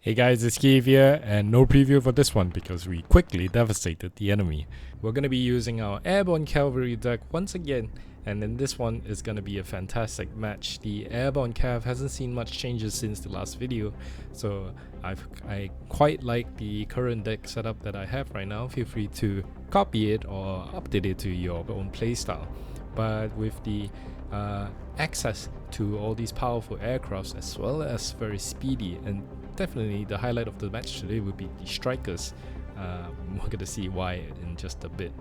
Hey guys, it's Kiev here, and no preview for this one because we quickly devastated the enemy. We're going to be using our airborne cavalry deck once again, and then this one is going to be a fantastic match. The airborne cav hasn't seen much changes since the last video, so I quite like the current deck setup that I have right now. Feel free to copy it or update it to your own playstyle. But with the access to all these powerful aircrafts as well as very speedy, and definitely the highlight of the match today would be the Strykers. We're going to see why in just a bit.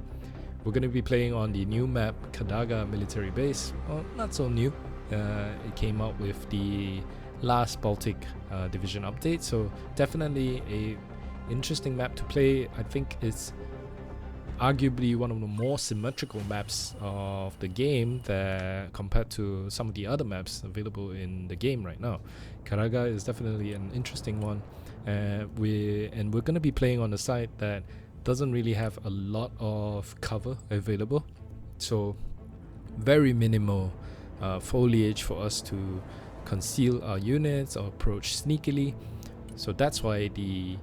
We're going to be playing on the new map Kadaga Military Base. Well, not so new. It came out with the last Baltic division update, so definitely a interesting map to play. I think it's arguably one of the more symmetrical maps of the game that compared to some of the other maps available in the game right now. Kadaga is definitely an interesting one, we're going to be playing on a side that doesn't really have a lot of cover available, so very minimal foliage for us to conceal our units or approach sneakily. So that's why the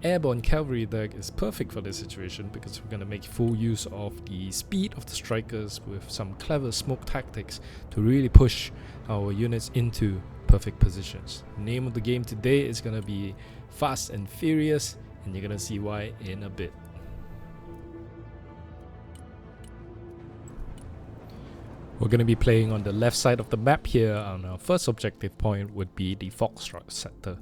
airborne cavalry deck is perfect for this situation, because we're going to make full use of the speed of the Strykers with some clever smoke tactics to really push our units into perfect positions. The name of the game today is going to be Fast and Furious, and you're going to see why in a bit. We're going to be playing on the left side of the map here, and our first objective point would be the Foxtrot sector.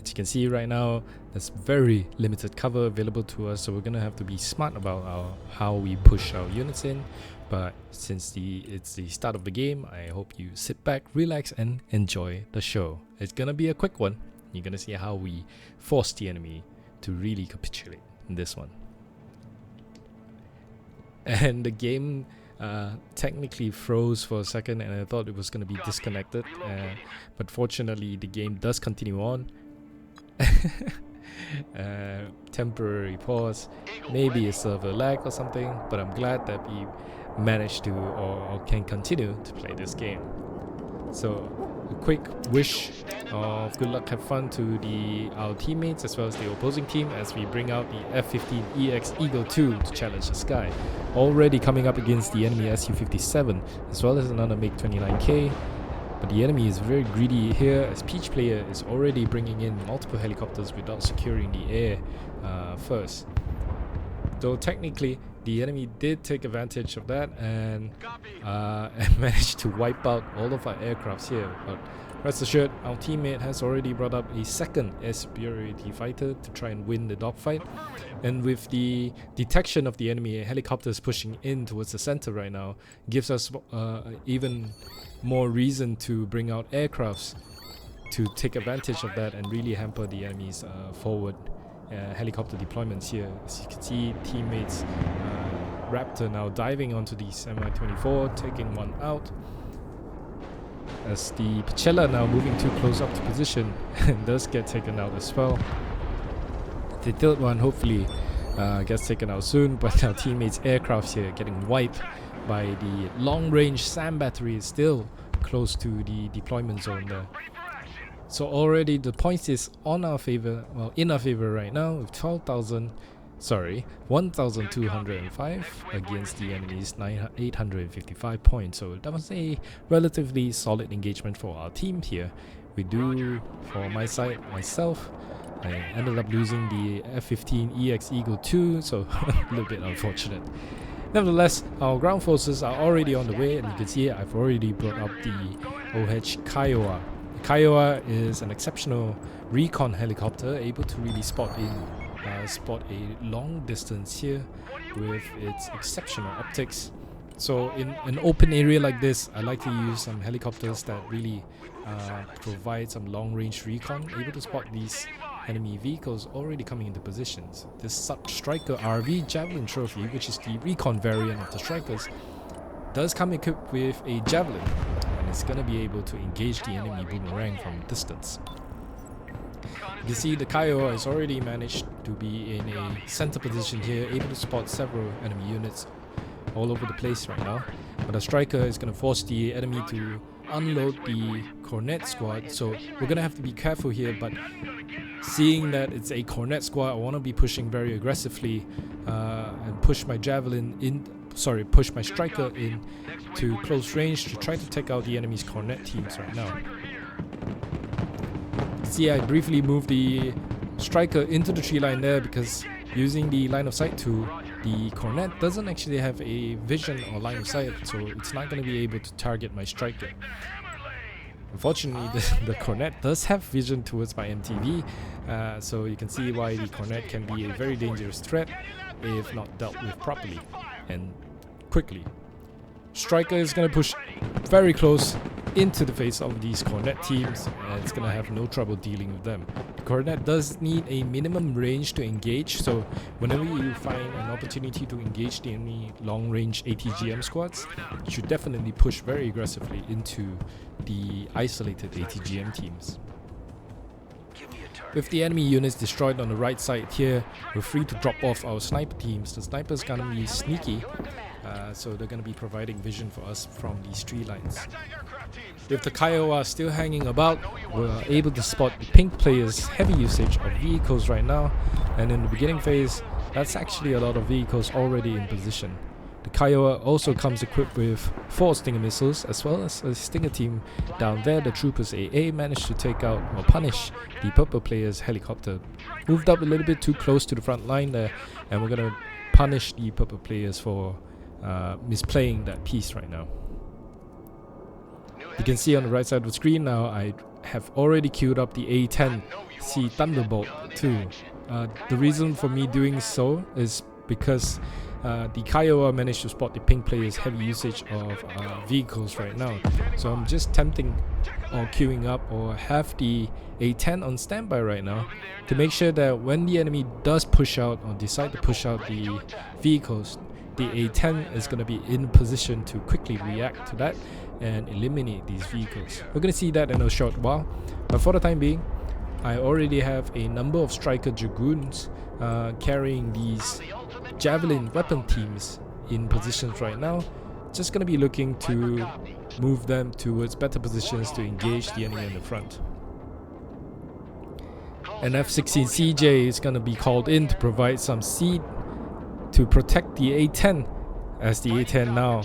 As you can see right now, there's very limited cover available to us, so we're going to have to be smart about how we push our units in. But since it's the start of the game, I hope you sit back, relax, and enjoy the show. It's going to be a quick one. You're going to see how we force the enemy to really capitulate in this one. And the game technically froze for a second, and I thought it was going to be disconnected, but fortunately the game does continue on. Temporary pause, maybe a server lag or something, but I'm glad that we managed to or can continue to play this game. So a quick wish of good luck, have fun to our teammates as well as the opposing team as we bring out the F-15EX Eagle 2 to challenge the sky. Already coming up against the enemy Su-57 as well as another MiG-29K. But the enemy is very greedy here, as Peach player is already bringing in multiple helicopters without securing the air first. Though technically the enemy did take advantage of that and managed to wipe out all of our aircrafts here. But rest assured, our teammate has already brought up a second air superiority fighter to try and win the dogfight. And with the detection of the enemy helicopters pushing in towards the center right now, gives us even more reason to bring out aircrafts to take advantage of that and really hamper the enemy's forward helicopter deployments here. As you can see, teammates Raptor now diving onto the Mi-24, taking one out. As the Pachella now moving too close up to position and does get taken out as well. The third one hopefully gets taken out soon, but our teammates' aircrafts here getting wiped by the long-range SAM battery is still close to the deployment zone there. So already the points is on our favor, well, in our favor right now with 1,205 against the enemy's 855 points. So that was a relatively solid engagement for our team here. We do, for my side, myself, I ended up losing the F-15EX Eagle 2, so a little bit unfortunate. Nevertheless, our ground forces are already on the way, and you can see I've already brought up the OH Kiowa. The Kiowa is an exceptional recon helicopter, able to really spot a long distance here with its exceptional optics. So in an open area like this, I like to use some helicopters that really provide some long-range recon, able to spot these enemy vehicles already coming into positions. This Stryker RV Javelin trophy, which is the recon variant of the Strykers, does come equipped with a Javelin, and it's going to be able to engage the enemy boomerang from distance. You can see the Kiowa has already managed to be in a center position here, able to spot several enemy units all over the place right now. But the Stryker is going to force the enemy to unload the Cornet squad, so we're gonna have to be careful here. But seeing that it's a Cornet squad, I want to be pushing very aggressively and push my Javelin in. Sorry, push my Striker in to close range to try to take out the enemy's Cornet teams right now. See, I briefly moved the Striker into the tree line there because using the line of sight tool, the Cornet doesn't actually have a vision or line of sight, so it's not going to be able to target my Striker. Unfortunately, the Cornet does have vision towards my MTV, so you can see why the Cornet can be a very dangerous threat if not dealt with properly and quickly. Stryker is going to push very close into the face of these Cornet teams, and it's going to have no trouble dealing with them. The Cornet does need a minimum range to engage, so whenever you find an opportunity to engage the enemy long-range ATGM squads, you should definitely push very aggressively into the isolated ATGM teams. With the enemy units destroyed on the right side here, we're free to drop off our sniper teams. The snipers gonna be sneaky, so they're gonna be providing vision for us from these tree lines. With the Kiowa still hanging about, we're able to spot the pink players' heavy usage of vehicles right now, and in the beginning phase, that's actually a lot of vehicles already in position. The Kiowa also comes equipped with 4 Stinger missiles as well as a Stinger team down there. The troopers AA managed to take out or punish the purple player's helicopter. Moved up a little bit too close to the front line there, and we're gonna punish the purple players for misplaying that piece right now. You can see on the right side of the screen now, I have already queued up the A10C Thunderbolt too. The reason for me doing so is because the Kiowa managed to spot the pink player's heavy usage of vehicles right now. So I'm just tempting or queuing up or have the A10 on standby right now to make sure that when the enemy does push out or decide to push out the vehicles, the A10 is going to be in position to quickly react to that and eliminate these vehicles. We're going to see that in a short while, but for the time being, I already have a number of Stryker Dragoons carrying these Javelin weapon teams in positions right now. Just going to be looking to move them towards better positions to engage the enemy in the front. An F-16CJ is going to be called in to provide some seed to protect the A-10, as the A-10 now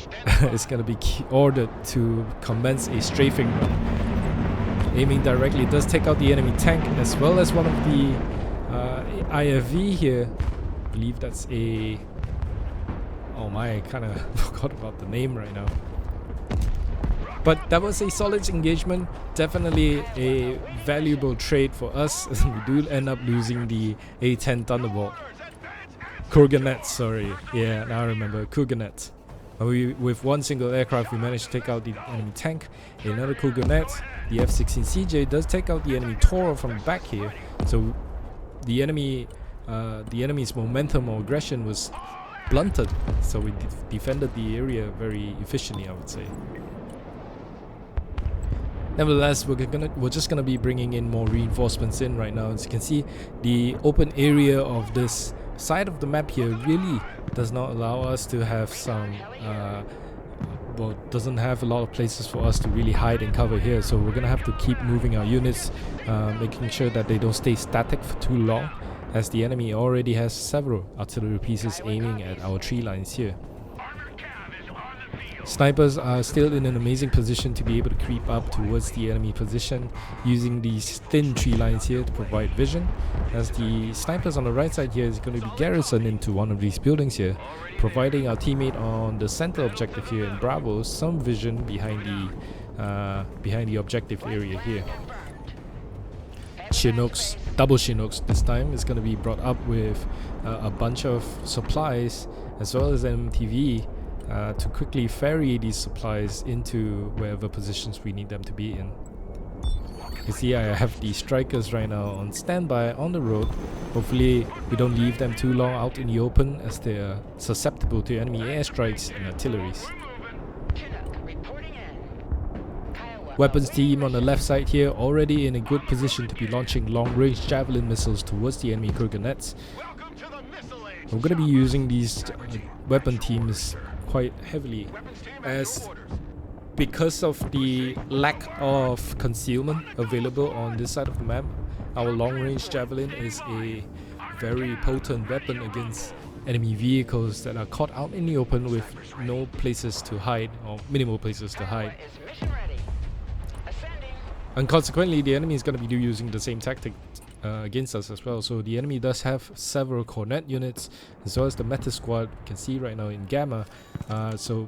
is going to be ordered to commence a strafing run. Aiming directly, it does take out the enemy tank as well as one of the IFV here. I believe that's a... oh my, I kind of forgot about the name right now. But that was a solid engagement, definitely a valuable trade for us. We do end up losing the A-10 Thunderbolt. Kurganets, sorry. Yeah, now I remember. Kurganets. With one single aircraft, we managed to take out the enemy tank. Another Kurganets. The F-16CJ does take out the enemy Toro from the back here. So the enemy's momentum or aggression was blunted. So we defended the area very efficiently, I would say. Nevertheless, we're just gonna be bringing in more reinforcements in right now. As you can see, the open area of this side of the map here really does not allow us to have some well, doesn't have a lot of places for us to really hide and cover here, so we're gonna have to keep moving our units, making sure that they don't stay static for too long, as the enemy already has several artillery pieces aiming at our tree lines here. Snipers are still in an amazing position to be able to creep up towards the enemy position using these thin tree lines here to provide vision, as the snipers on the right side here is going to be garrisoned into one of these buildings here, providing our teammate on the center objective here in Bravo some vision behind the objective area here. Chinooks, double Chinooks this time, is going to be brought up with a bunch of supplies as well as MTV to quickly ferry these supplies into wherever positions we need them to be in. You see, I have the Strykers right now on standby on the road. Hopefully we don't leave them too long out in the open, as they are susceptible to enemy airstrikes and artilleries. Weapons team on the left side here already in a good position to be launching long-range Javelin missiles towards the enemy Kurganets. We're going to be using these weapon teams quite heavily, as because of the lack of concealment available on this side of the map, our long-range Javelin is a very potent weapon against enemy vehicles that are caught out in the open with no places to hide, or minimal places to hide. And consequently, the enemy is going to be using the same tactic against us as well. So the enemy does have several cornet units as well as the meta squad. You can see right now in Gamma. So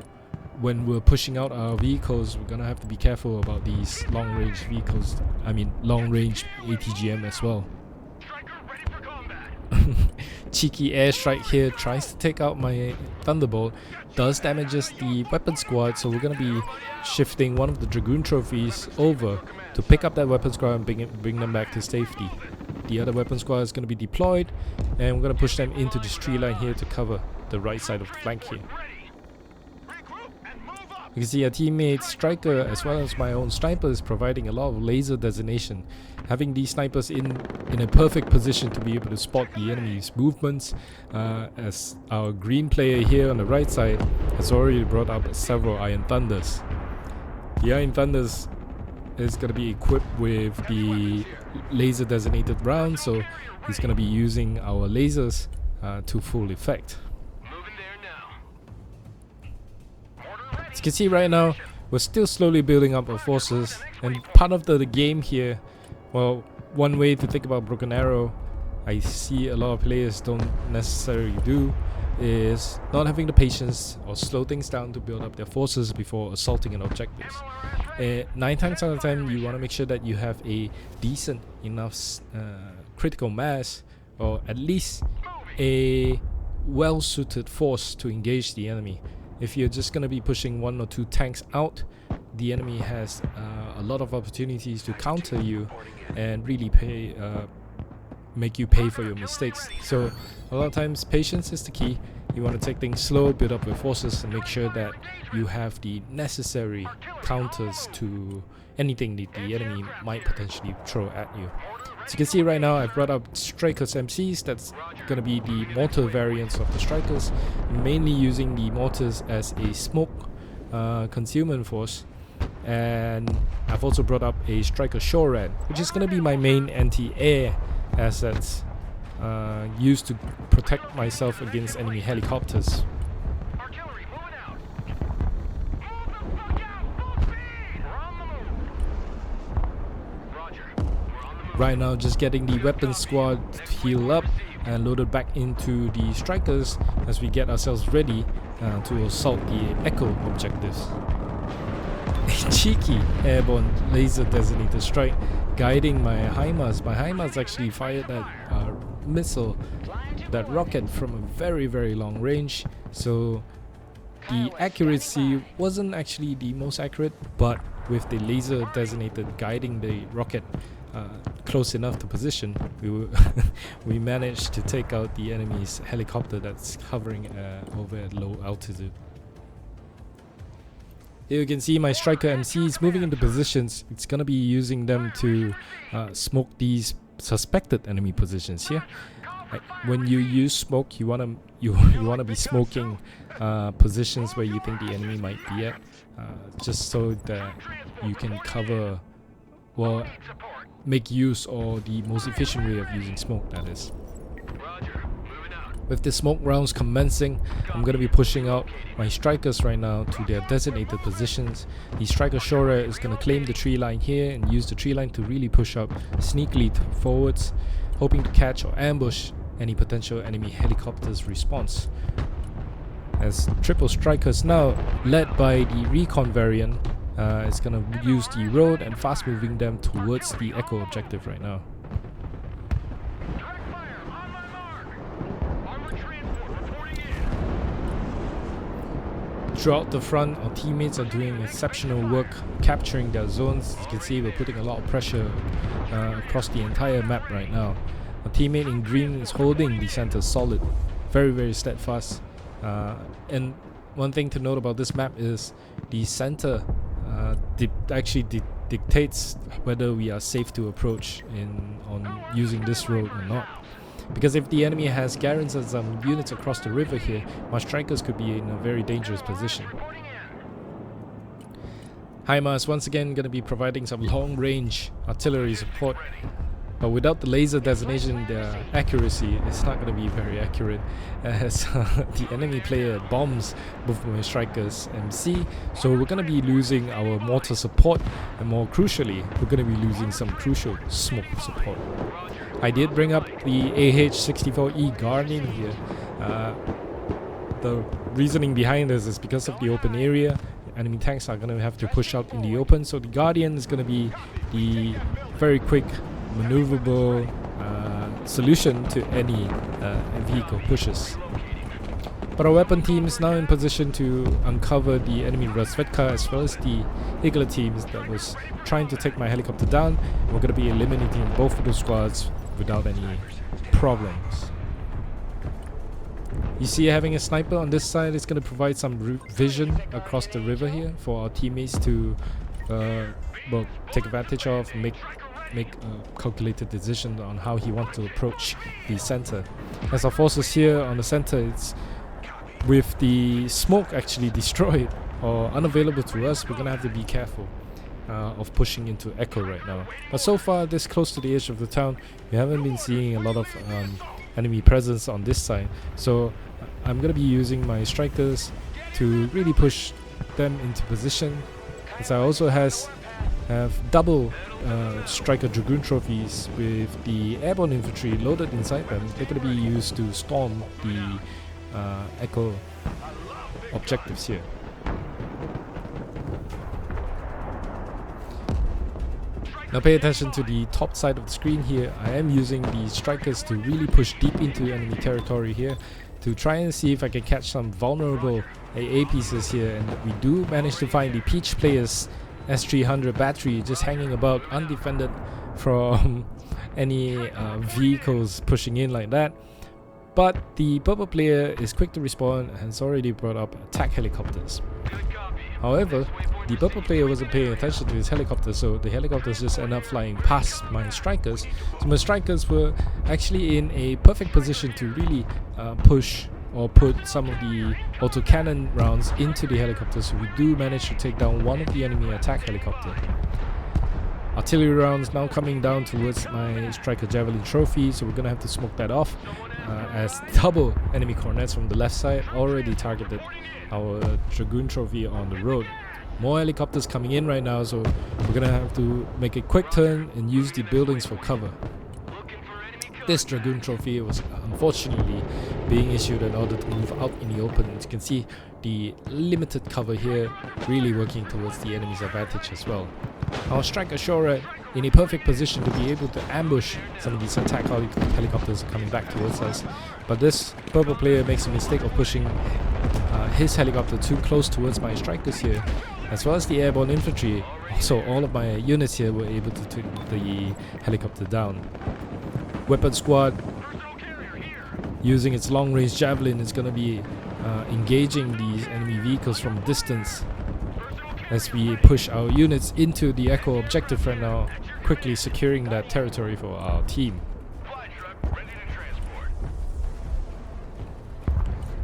when we're pushing out our vehicles, we're gonna have to be careful about these long-range vehicles. I mean, long-range ATGM as well. Cheeky airstrike here tries to take out my Thunderbolt, does damages the weapon squad, so we're gonna be shifting one of the Dragoon trophies over to pick up that weapon squad and bring them back to safety. The other weapon squad is gonna be deployed, and we're gonna push them into this tree line here to cover the right side of the flank here. You can see our teammate Stryker as well as my own sniper is providing a lot of laser designation, having these snipers in a perfect position to be able to spot the enemy's movements, as our green player here on the right side has already brought up several Iron Thunders. The Iron Thunders is going to be equipped with the laser designated round, so he's going to be using our lasers to full effect. As you can see right now, we're still slowly building up our forces, and part of the game here, well, one way to think about Broken Arrow, I see a lot of players don't necessarily do, is not having the patience or slow things down to build up their forces before assaulting an objective. 9 times out of 10, you want to make sure that you have a decent enough critical mass, or at least a well-suited force to engage the enemy. If you're just going to be pushing 1 or 2 tanks out, the enemy has a lot of opportunities to counter you and really make you pay for your mistakes. So a lot of times patience is the key. You want to take things slow, build up your forces, and make sure that you have the necessary counters to anything that the enemy might potentially throw at you. As you can see right now, I've brought up Strykers MCs. That's going to be the mortar variants of the Strykers, mainly using the mortars as a smoke concealment force. And I've also brought up a Stryker Shoran, which is going to be my main anti-air assets, used to protect myself against enemy helicopters. Right now, just getting the weapon squad healed up and loaded back into the Strykers as we get ourselves ready to assault the Echo objectives. A cheeky airborne laser designated strike guiding my HIMARS. My HIMARS actually fired that missile, that rocket, from a very, very long range, so the accuracy wasn't actually the most accurate, but with the laser designated guiding the rocket close enough to position, we managed to take out the enemy's helicopter that's hovering over at low altitude. Here you can see my Stryker MC is moving into positions. It's gonna be using them to smoke these suspected enemy positions here. When you use smoke, you wanna be smoking positions where you think the enemy might be at, just so that you can cover, well, make use of the most efficient way of using smoke, that is. With the smoke rounds commencing, I'm going to be pushing out my Strykers right now to their designated positions. The Stryker Shora is going to claim the tree line here and use the tree line to really push up sneakily forwards, hoping to catch or ambush any potential enemy helicopter's response. As triple Strykers now, led by the recon variant, is going to use the road and fast moving them towards the Echo objective right now. Throughout the front, our teammates are doing exceptional work capturing their zones. As you can see, we're putting a lot of pressure across the entire map right now. Our teammate in green is holding the center solid, very, very steadfast. And one thing to note about this map is the center actually dictates whether we are safe to approach on using this road or not. Because if the enemy has garrisons and some units across the river here, my Strykers could be in a very dangerous position. HIMARS once again going to be providing some long-range artillery support, but without the laser designation, the accuracy is not going to be very accurate, as the enemy player bombs both my Strykers MC. So we're going to be losing our mortar support, and more crucially, we're going to be losing some crucial smoke support. I did bring up the AH-64E Guardian here. The reasoning behind this is because of the open area. Enemy tanks are going to have to push out in the open, so the Guardian is going to be the very quick maneuverable solution to any vehicle pushes. But our weapon team is now in position to uncover the enemy Razvedka as well as the Igla teams that was trying to take my helicopter down. We're going to be eliminating both of those squads without any problems. You see, having a sniper on this side is going to provide some vision across the river here for our teammates to well, take advantage of, make a calculated decision on how he wants to approach the center. As our forces here on the center, it's with the smoke actually destroyed or unavailable to us, we're going to have to be careful of pushing into Echo right now. But so far, this close to the edge of the town, we haven't been seeing a lot of enemy presence on this side, so I'm going to be using my Strykers to really push them into position, as I also have double Stryker Dragoon trophies with the airborne infantry loaded inside them. They're going to be used to storm the Echo objectives here. Now pay attention to the top side of the screen here. I am using the Strykers to really push deep into enemy territory here to try and see if I can catch some vulnerable AA pieces here, and we do manage to find the Peach player's S300 battery just hanging about undefended from any vehicles pushing in like that. But the purple player is quick to respond and has already brought up attack helicopters. However, the purple player wasn't paying attention to his helicopter, so the helicopters just end up flying past my Strykers. So my Strykers were actually in a perfect position to really push or put some of the autocannon rounds into the helicopter, so we do manage to take down one of the enemy attack helicopter. Artillery rounds now coming down towards my Stryker Javelin trophy, so we're gonna have to smoke that off, as double enemy cornets from the left side already targeted our Dragoon trophy on the road. More helicopters coming in right now, so we're gonna have to make a quick turn and use the buildings for cover. This Dragoon trophy was unfortunately being issued in order to move out in the open. As you can see, the limited cover here really working towards the enemy's advantage as well. Our Stryker Shore in a perfect position to be able to ambush some of these attack helicopters coming back towards us. But this purple player makes a mistake of pushing his helicopter too close towards my Strykers here, as well as the airborne infantry. So all of my units here were able to take the helicopter down. Weapon squad, using its long-range javelin, is going to be engaging these enemy vehicles from a distance as we push our units into the Echo objective right now, quickly securing that territory for our team.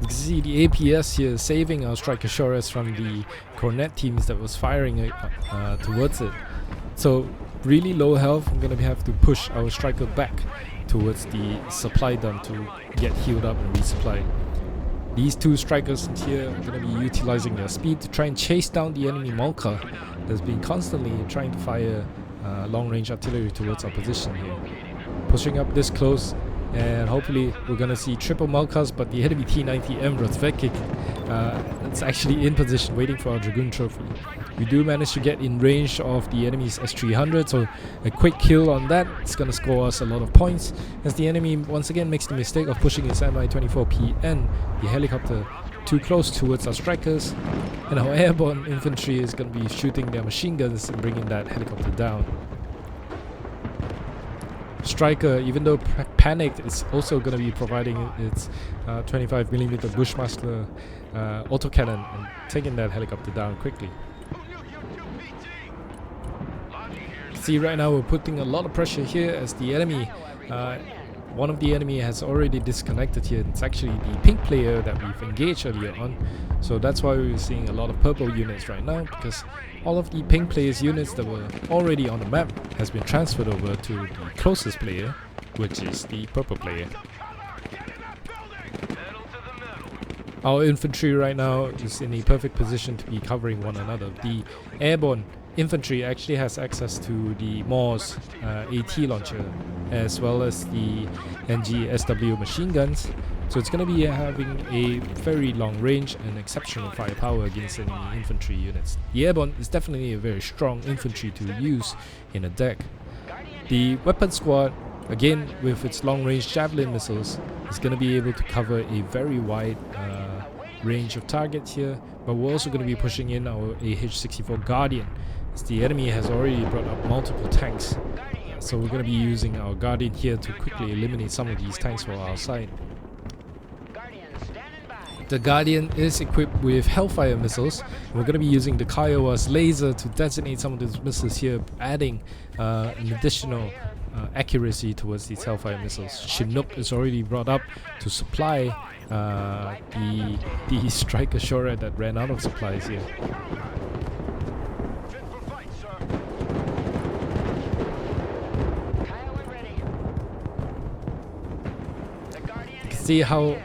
You can see the APS here saving our Stryker Shores from the Cornet teams that was firing towards it. So really low health, I'm going to have to push our Stryker back towards the supply dump to get healed up and resupply. These two Strykers here are going to be utilizing their speed to try and chase down the enemy Malka that's been constantly trying to fire long-range artillery towards our position here. Pushing up this close, and hopefully we're going to see triple Malkas, but the enemy T-90M Razvedka it's actually in position waiting for our Dragoon trophy. We do manage to get in range of the enemy's S300, so a quick kill on that is going to score us a lot of points, as the enemy once again makes the mistake of pushing its Mi-24PN, the helicopter, too close towards our Strykers, and our airborne infantry is going to be shooting their machine guns and bringing that helicopter down. Stryker, even though panicked, is also going to be providing its 25mm Bushmaster autocannon and taking that helicopter down quickly. See, right now we're putting a lot of pressure here as the enemy one of the enemy has already disconnected here. It's actually the pink player that we've engaged earlier on. So that's why we're seeing a lot of purple units right now, because all of the pink players units that were already on the map has been transferred over to the closest player, which is the purple player. Our infantry right now is in a perfect position to be covering one another. The airborne infantry actually has access to the Mortars AT launcher, as well as the NGSW machine guns. So it's going to be having a very long range and exceptional firepower against enemy infantry units. The airborne is definitely a very strong infantry to use in a deck. The weapon squad, again with its long range javelin missiles, is going to be able to cover a very wide range of targets here, but we're also going to be pushing in our AH-64E Guardian, as the enemy has already brought up multiple tanks. So we're going to be using our Guardian here to quickly eliminate some of these tanks for our side. The Guardian is equipped with Hellfire missiles. We're going to be using the Kiowa's laser to designate some of these missiles here, adding an additional accuracy towards these Hellfire missiles. Chinook is already brought up to supply the Striker Shore that ran out of supplies here. You can see how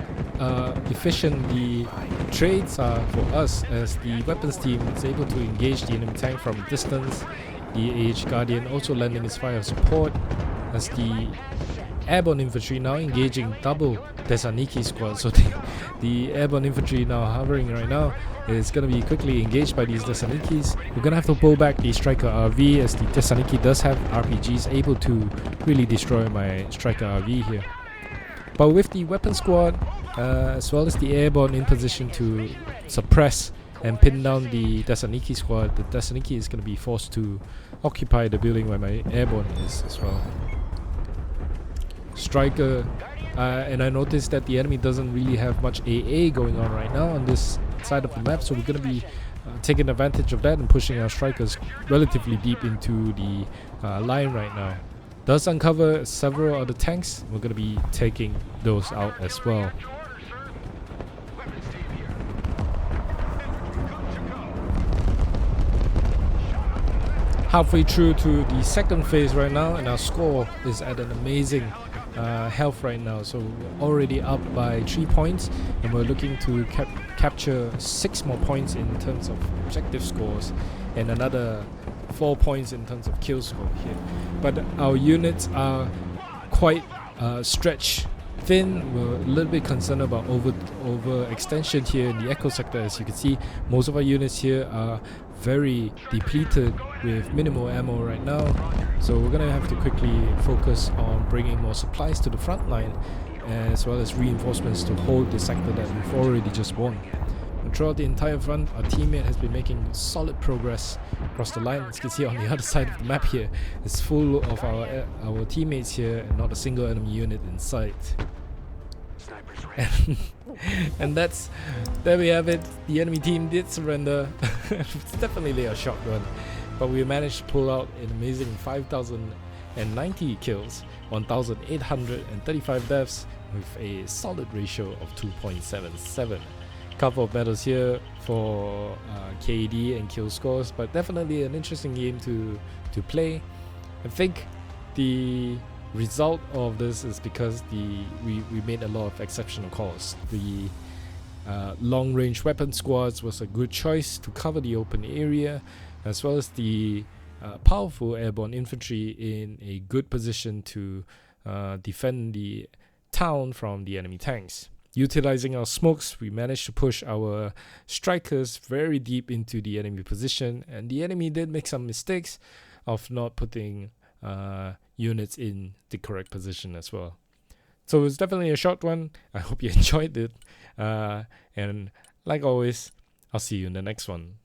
efficient the trades are for us, as the weapons team is able to engage the enemy tank from a distance. The AH Guardian also lending its fire support, as the airborne infantry now engaging double Thessaloniki squad. So the airborne infantry now hovering right now is going to be quickly engaged by these Thessalonikis. We're going to have to pull back the Stryker RV, as the Thessaloniki does have RPGs able to really destroy my Stryker RV here. But with the weapon squad as well as the airborne in position to suppress and pin down the Thessaloniki squad, the Thessaloniki is going to be forced to occupy the building where my airborne is as well. Stryker, and I noticed that the enemy doesn't really have much AA going on right now on this side of the map, so we're going to be taking advantage of that and pushing our Strykers relatively deep into the line right now. Does uncover several other tanks. We're going to be taking those out as well. Halfway through to the second phase right now, and our score is at an amazing health right now. So we're already up by 3 points, and we're looking to capture 6 more points in terms of objective scores, and another 4 points in terms of kill score here. But our units are quite stretched thin. We're a little bit concerned about over extension here in the echo sector. As you can see, most of our units here are very depleted with minimal ammo right now, so we're gonna have to quickly focus on bringing more supplies to the front line, as well as reinforcements to hold the sector that we've already just won. And throughout the entire front, our teammate has been making solid progress across the line. As you can see on the other side of the map here, it's full of our teammates here and not a single enemy unit in sight. And there we have it. The enemy team did surrender. It's definitely a shock run, but we managed to pull out an amazing 5,090 kills, 1,835 deaths, with a solid ratio of 2.77. Couple of medals here for KD and kill scores, but definitely an interesting game to play. I think the result of this is because we made a lot of exceptional calls. The long range weapon squads was a good choice to cover the open area, as well as the powerful airborne infantry in a good position to defend the town from the enemy tanks. Utilizing our smokes, we managed to push our Strykers very deep into the enemy position, and the enemy did make some mistakes of not putting units in the correct position as well. So it's definitely a short one. I hope you enjoyed it, and like always, I'll see you in the next one.